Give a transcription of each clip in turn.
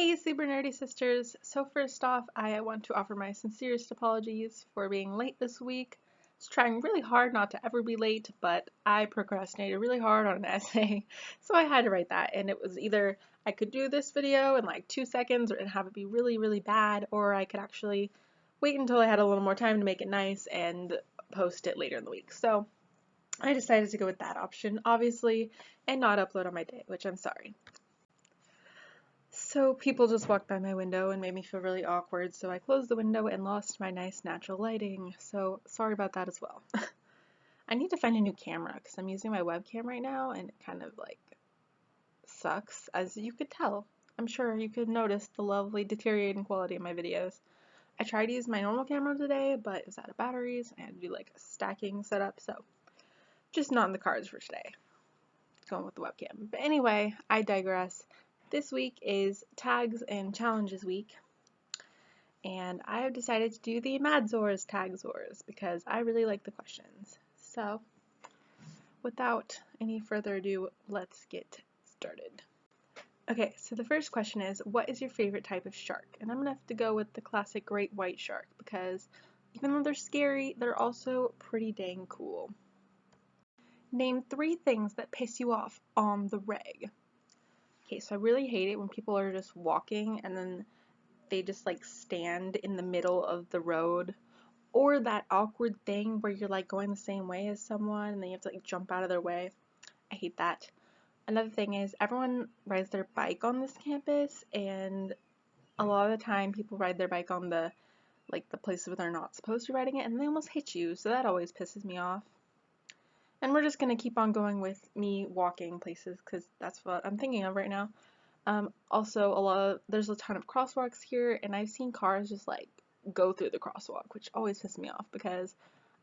Hey, super nerdy sisters! So first off, I want to offer my sincerest apologies for being late this week. I was trying really hard not to ever be late, but I procrastinated really hard on an essay, so I had to write that, and it was either I could do this video in like 2 seconds and have it be really, really bad, or I could actually wait until I had a little more time to make it nice and post it later in the week. So I decided to go with that option, obviously, and not upload on my day, which I'm sorry. So people just walked by my window and made me feel really awkward, so I closed the window and lost my nice natural lighting, so sorry about that as well. I need to find a new camera because I'm using my webcam right now and it kind of like sucks, as you could tell. I'm sure you could notice the lovely deteriorating quality of my videos. I tried to use my normal camera today, but it was out of batteries and I had to do like a stacking setup, so just not in the cards for today. Going with the webcam. But anyway, I digress. This week is Tags and Challenges week, and I have decided to do the Tagz0rs Tagz0rs because I really like the questions. So, without any further ado, let's get started. Okay, so the first question is, what is your favorite type of shark? And I'm gonna have to go with the classic great white shark because even though they're scary, they're also pretty dang cool. Name 3 things that piss you off on the reg. Okay, so I really hate it when people are just walking and then they just like stand in the middle of the road, or that awkward thing where you're like going the same way as someone and then you have to like jump out of their way. I hate that. Another thing is everyone rides their bike on this campus, and a lot of the time people ride their bike on the places where they're not supposed to be riding it and they almost hit you, so that always pisses me off. And we're just gonna keep on going with me walking places because that's what I'm thinking of right now. Also, there's a ton of crosswalks here, and I've seen cars just like go through the crosswalk, which always pisses me off because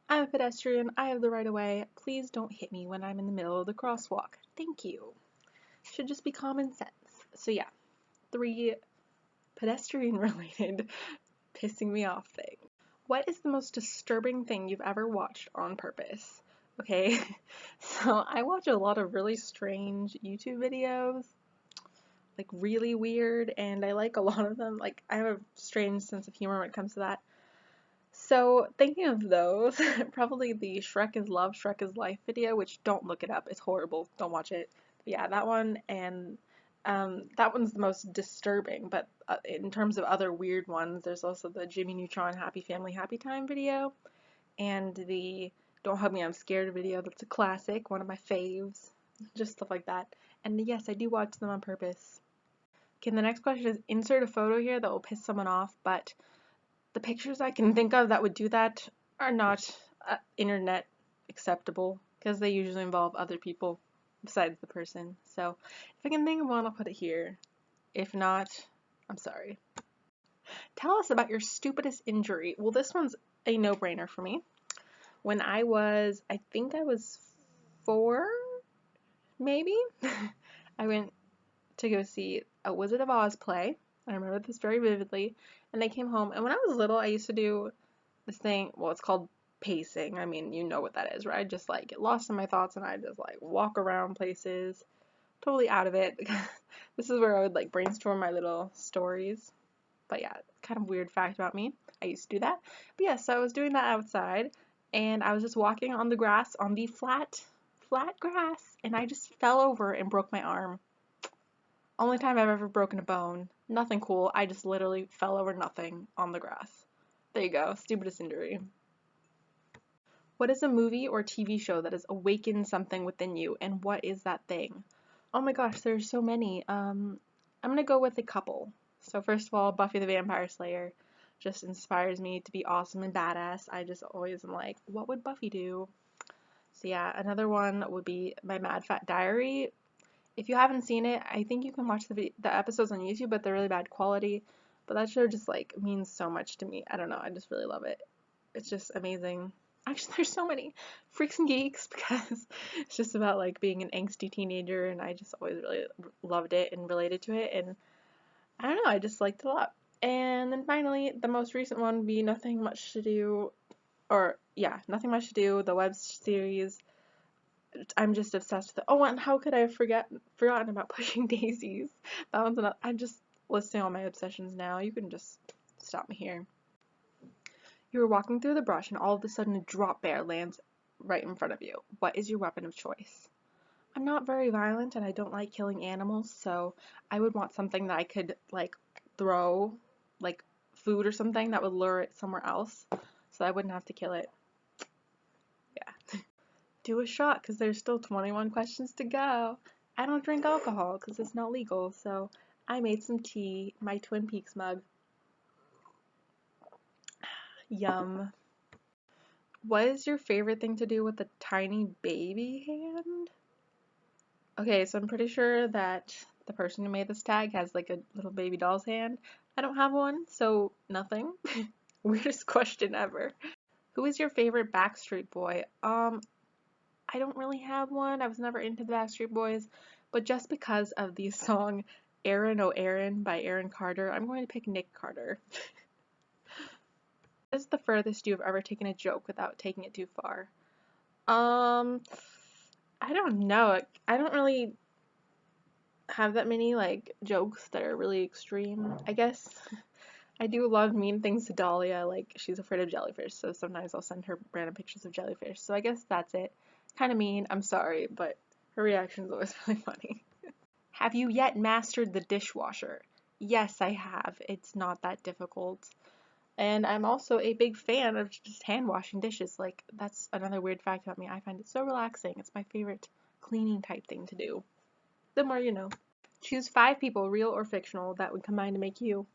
I'm a pedestrian, I have the right of way. Please don't hit me when I'm in the middle of the crosswalk. Thank you. Should just be common sense. So yeah, 3 pedestrian related pissing me off things. What is the most disturbing thing you've ever watched on purpose? Okay, so I watch a lot of really strange YouTube videos, like really weird, and I like a lot of them. Like, I have a strange sense of humor when it comes to that. So, thinking of those, probably the Shrek is Love, Shrek is Life video, which don't look it up, it's horrible, don't watch it. But yeah, that one, and that one's the most disturbing, but in terms of other weird ones, there's also the Jimmy Neutron Happy Family Happy Time video, and the Don't Hug Me I'm Scared video, that's a classic, one of my faves, just stuff like that. And yes, I do watch them on purpose. Okay, the next question is, insert a photo here that will piss someone off, but the pictures I can think of that would do that are not internet acceptable because they usually involve other people besides the person. So if I can think of one, I'll put it here. If not, I'm sorry. Tell us about your stupidest injury. Well, this one's a no-brainer for me. When I think I was 4, maybe, I went to go see a Wizard of Oz play. I remember this very vividly. And I came home, and when I was little, I used to do this thing, well, it's called pacing. I mean, you know what that is, right? I just like get lost in my thoughts and I just like walk around places, totally out of it. This is where I would like brainstorm my little stories. But yeah, kind of weird fact about me. I used to do that. But yeah, so I was doing that outside, and I was just walking on the grass, on the flat grass, and I just fell over and broke my arm. Only time I've ever broken a bone. Nothing cool. I just literally fell over nothing on the grass. There you go. Stupidest injury. What is a movie or TV show that has awakened something within you, and what is that thing? Oh my gosh, there's so many. I'm gonna go with a couple. So first of all, Buffy the Vampire Slayer just inspires me to be awesome and badass. I just always am like, what would Buffy do? So yeah, another one would be my Mad Fat Diary. If you haven't seen it, I think you can watch the episodes on YouTube, but they're really bad quality. But that show just like means so much to me. I don't know, I just really love it. It's just amazing. Actually, there's so many Freaks and Geeks because it's just about like being an angsty teenager, and I just always really loved it and related to it, and I don't know, I just liked it a lot. And then finally, the most recent one would be Nothing Much to Do, Nothing Much to Do, the web series. I'm just obsessed with it. Oh, and how could I have forgotten about Pushing Daisies? That one's another. listing all my obsessions now. You can just stop me here. You were walking through the brush and all of a sudden a drop bear lands right in front of you. What is your weapon of choice? I'm not very violent and I don't like killing animals, so I would want something that I could like throw, like food or something that would lure it somewhere else so I wouldn't have to kill it. Yeah. Do a shot because there's still 21 questions to go. I don't drink alcohol because it's not legal, so I made some tea, my Twin Peaks mug. Yum. What is your favorite thing to do with a tiny baby hand? Okay, so I'm pretty sure that the person who made this tag has like a little baby doll's hand. I don't have one, so nothing. Weirdest question ever. Who is your favorite Backstreet Boy? I don't really have one. I was never into the Backstreet Boys, but just because of the song Aaron Oh Aaron by Aaron Carter, I'm going to pick Nick Carter. What is the furthest you have ever taken a joke without taking it too far? I don't know. I don't really have that many like jokes that are really extreme. I guess I do a lot of mean things to Dahlia, like she's afraid of jellyfish, so sometimes I'll send her random pictures of jellyfish. So I guess that's it. Kind of mean, I'm sorry, but her reaction is always really funny. Have you yet mastered the dishwasher? Yes, I have. It's not that difficult. And I'm also a big fan of just hand washing dishes. Like, that's another weird fact about me. I find it so relaxing. It's my favorite cleaning type thing to do. The more you know. Choose 5 people, real or fictional, that would combine to make you.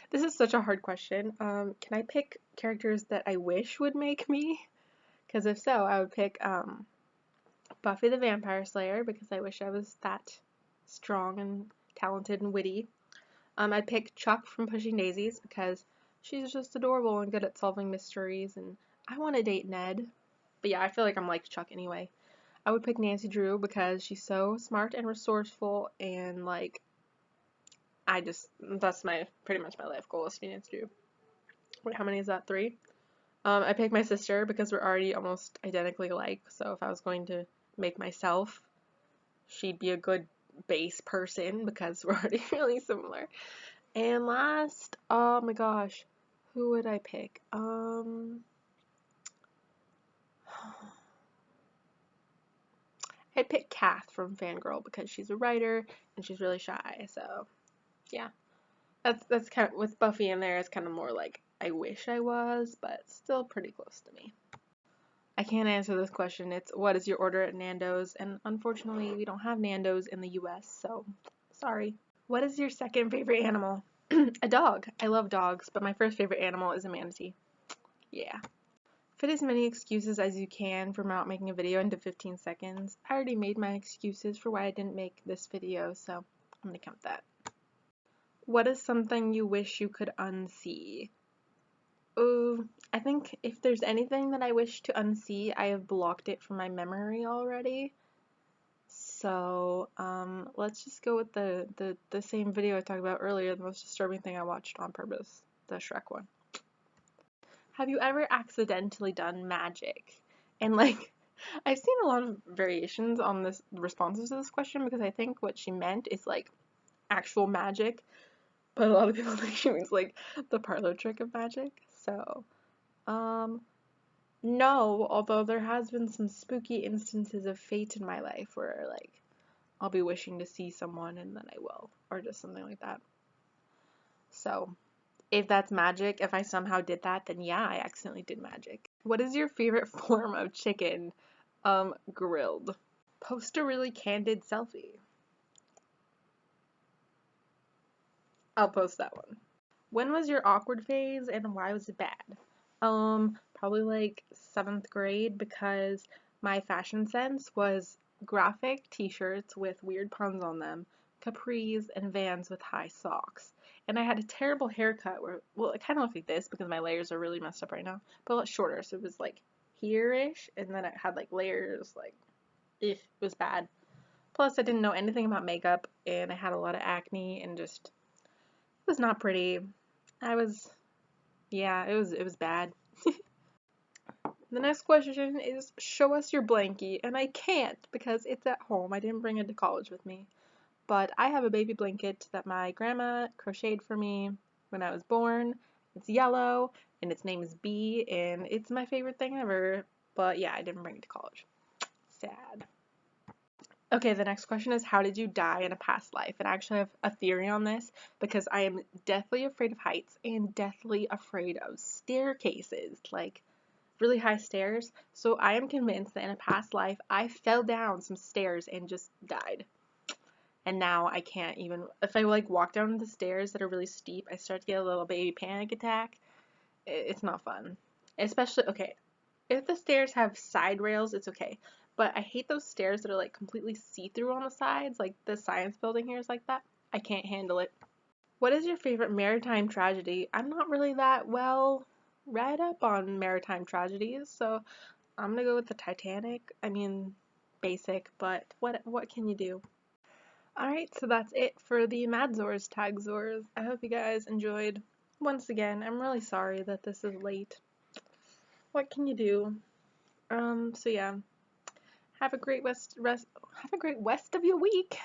This is such a hard question. Can I pick characters that I wish would make me? Because if so, I would pick Buffy the Vampire Slayer, because I wish I was that strong and talented and witty. I'd pick Chuck from Pushing Daisies, because she's just adorable and good at solving mysteries, and I want to date Ned. But yeah, I feel like I'm like Chuck anyway. I would pick Nancy Drew because she's so smart and resourceful, and like, that's pretty much my life goal is to be Nancy Drew. Wait, how many is that? 3? I picked my sister because we're already almost identically alike, so if I was going to make myself, she'd be a good base person because we're already really similar. And last, oh my gosh, who would I pick? I'd pick Kath from Fangirl because she's a writer and she's really shy, so yeah. That's kind of, with Buffy in there, it's kind of more like I wish I was, but still pretty close to me. I can't answer this question. It's what is your order at Nando's? And unfortunately, we don't have Nando's in the US, so sorry. What is your second favorite animal? A dog. I love dogs, but my first favorite animal is a manatee. Yeah. Fit as many excuses as you can for not making a video into 15 seconds. I already made my excuses for why I didn't make this video, so I'm gonna count that. What is something you wish you could unsee? Oh, I think if there's anything that I wish to unsee, I have blocked it from my memory already. So, let's just go with the same video I talked about earlier, the most disturbing thing I watched on purpose, the Shrek one. Have you ever accidentally done magic? And like, I've seen a lot of variations on this responses to this question because I think what she meant is like actual magic, but a lot of people think she means like the parlor trick of magic. So, no, although there has been some spooky instances of fate in my life where like I'll be wishing to see someone and then I will, or just something like that. So, if that's magic, if I somehow did that, then yeah, I accidentally did magic. What is your favorite form of chicken? Grilled. Post a really candid selfie. I'll post that one. When was your awkward phase and why was it bad? Probably like 7th grade because my fashion sense was graphic t-shirts with weird puns on them, capris, and Vans with high socks. And I had a terrible haircut where, well, it kind of looked like this because my layers are really messed up right now, but a lot shorter, so it was like here-ish, and then it had like layers, like, it was bad. Plus, I didn't know anything about makeup, and I had a lot of acne, and just, it was not pretty. Yeah, it was bad. The next question is, show us your blankie, and I can't because it's at home. I didn't bring it to college with me. but I have a baby blanket that my grandma crocheted for me when I was born. It's yellow, and its name is Bee, and it's my favorite thing ever. But yeah, I didn't bring it to college. Sad. Okay, the next question is, how did you die in a past life? And I actually have a theory on this because I am deathly afraid of heights and deathly afraid of staircases, like really high stairs. So I am convinced that in a past life, I fell down some stairs and just died. And now I can't even, if I like walk down the stairs that are really steep, I start to get a little baby panic attack. It's not fun. Especially, okay, if the stairs have side rails, it's okay. But I hate those stairs that are like completely see-through on the sides, like the science building here is like that. I can't handle it. What is your favorite maritime tragedy? I'm not really that well read up on maritime tragedies, so I'm gonna go with the Titanic. I mean, basic, but what can you do? Alright, so that's it for the Madzors Tagz0rs. I hope you guys enjoyed. Once again, I'm really sorry that this is late. What can you do? So yeah. Have a great have a great rest of your week.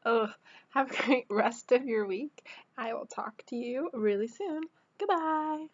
Ugh. Have a great rest of your week. I will talk to you really soon. Goodbye.